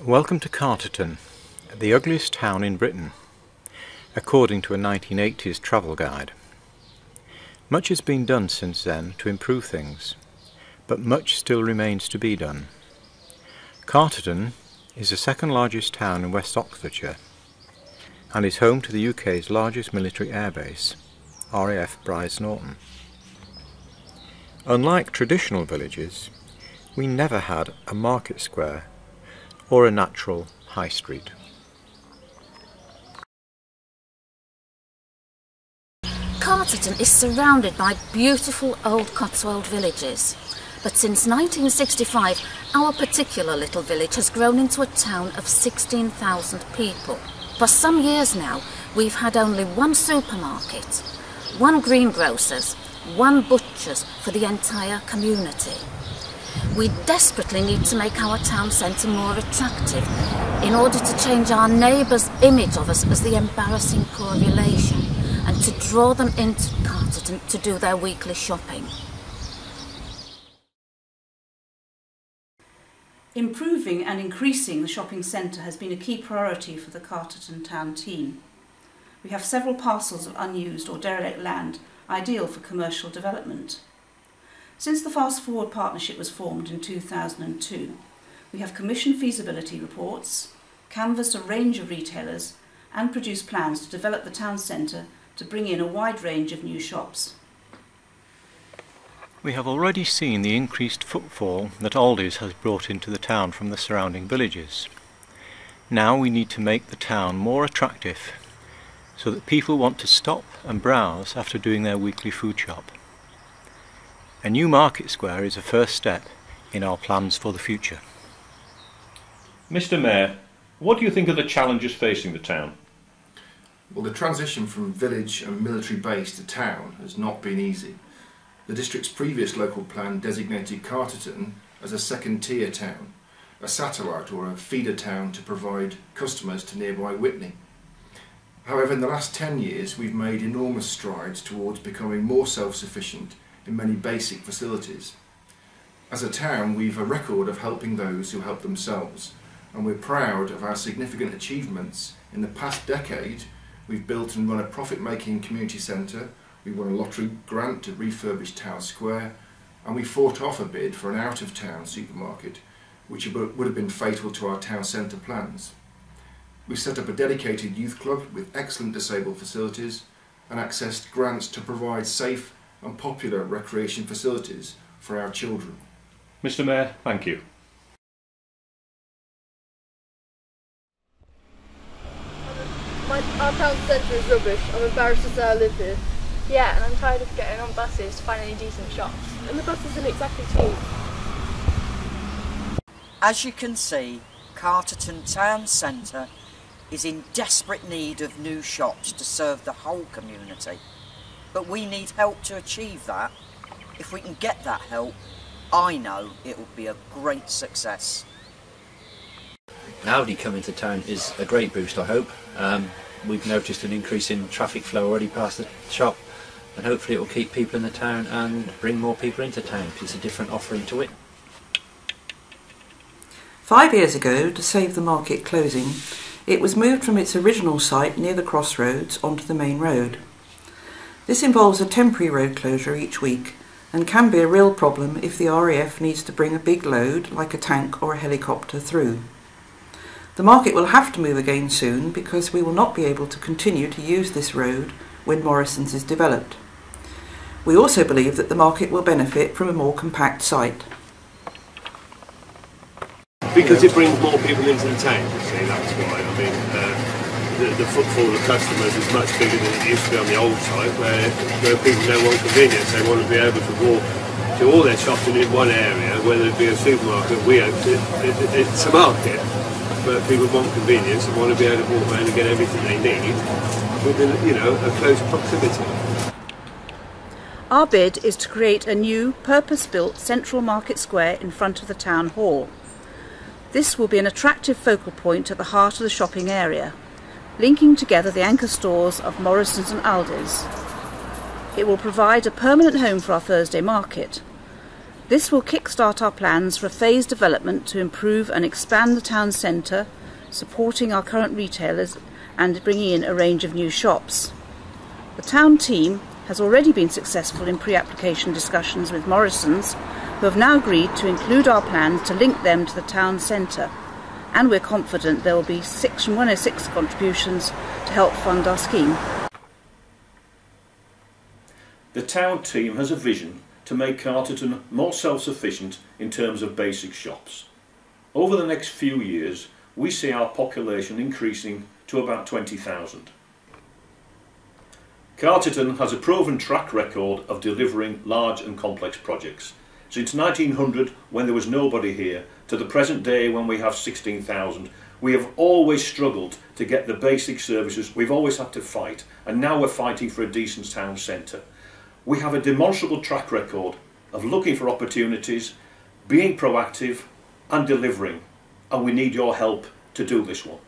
Welcome to Carterton, the ugliest town in Britain, according to a 1980s travel guide. Much has been done since then to improve things, but much still remains to be done. Carterton is the second largest town in West Oxfordshire and is home to the UK's largest military airbase, RAF Brize Norton. Unlike traditional villages, we never had a market square or a natural high street. Carterton is surrounded by beautiful old Cotswold villages, but since 1965 our particular little village has grown into a town of 16,000 people. For some years now we've had only one supermarket, one greengrocer's, one butcher's for the entire community. We desperately need to make our town centre more attractive in order to change our neighbours' image of us as the embarrassing poor relation and to draw them into Carterton to do their weekly shopping. Improving and increasing the shopping centre has been a key priority for the Carterton town team. We have several parcels of unused or derelict land ideal for commercial development. Since the Fast Forward partnership was formed in 2002, we have commissioned feasibility reports, canvassed a range of retailers and produced plans to develop the town centre to bring in a wide range of new shops. We have already seen the increased footfall that Aldi's has brought into the town from the surrounding villages. Now we need to make the town more attractive so that people want to stop and browse after doing their weekly food shop. A new market square is a first step in our plans for the future. Mr. Mayor, what do you think of the challenges facing the town? Well, the transition from village and military base to town has not been easy. The district's previous local plan designated Carterton as a second-tier town, a satellite or a feeder town to provide customers to nearby Witney. However, in the last 10 years we've made enormous strides towards becoming more self-sufficient in many basic facilities. As a town, we've a record of helping those who help themselves, and we're proud of our significant achievements. In the past decade, we've built and run a profit-making community centre, we won a lottery grant to refurbish Town Square, and we fought off a bid for an out-of-town supermarket, which would have been fatal to our town centre plans. We set up a dedicated youth club with excellent disabled facilities and accessed grants to provide safe and popular recreation facilities for our children. Mr. Mayor, thank you. Our town centre is rubbish. I'm embarrassed to say I live here. Yeah, and I'm tired of getting on buses to find any decent shops. And the bus isn't exactly cheap. As you can see, Carterton Town Centre is in desperate need of new shops to serve the whole community. But we need help to achieve that. If we can get that help, I know it will be a great success. Aldi coming to town is a great boost, I hope. We've noticed an increase in traffic flow already past the shop, and hopefully it will keep people in the town and bring more people into town because it's a different offering to it. 5 years ago, to save the market closing, it was moved from its original site near the crossroads onto the main road. This involves a temporary road closure each week and can be a real problem if the RAF needs to bring a big load, like a tank or a helicopter, through. The market will have to move again soon because we will not be able to continue to use this road when Morrison's is developed. We also believe that the market will benefit from a more compact site. Because it brings more people into the town, you see, that's why. I mean, the footfall of customers is much bigger than it used to be on the old site, where people don't want convenience. They want to be able to walk to all their shops in one area, whether it be a supermarket. It's a market, but people want convenience and want to be able to walk around and get everything they need within, a close proximity. Our bid is to create a new, purpose-built central market square in front of the town hall. This will be an attractive focal point at the heart of the shopping area, linking together the anchor stores of Morrison's and Aldi's. It will provide a permanent home for our Thursday market, This will kickstart our plans for a phased development to improve and expand the town centre, supporting our current retailers and bringing in a range of new shops. The town team has already been successful in pre-application discussions with Morrison's, who have now agreed to include our plans to link them to the town centre, and we're confident there will be Section 106 contributions to help fund our scheme. The town team has a vision to make Carterton more self-sufficient in terms of basic shops. Over the next few years, we see our population increasing to about 20,000. Carterton has a proven track record of delivering large and complex projects. Since 1900, when there was nobody here, to the present day when we have 16,000, we have always struggled to get the basic services. We've always had to fight, and now we're fighting for a decent town centre. We have a demonstrable track record of looking for opportunities, being proactive and delivering, and we need your help to do this one.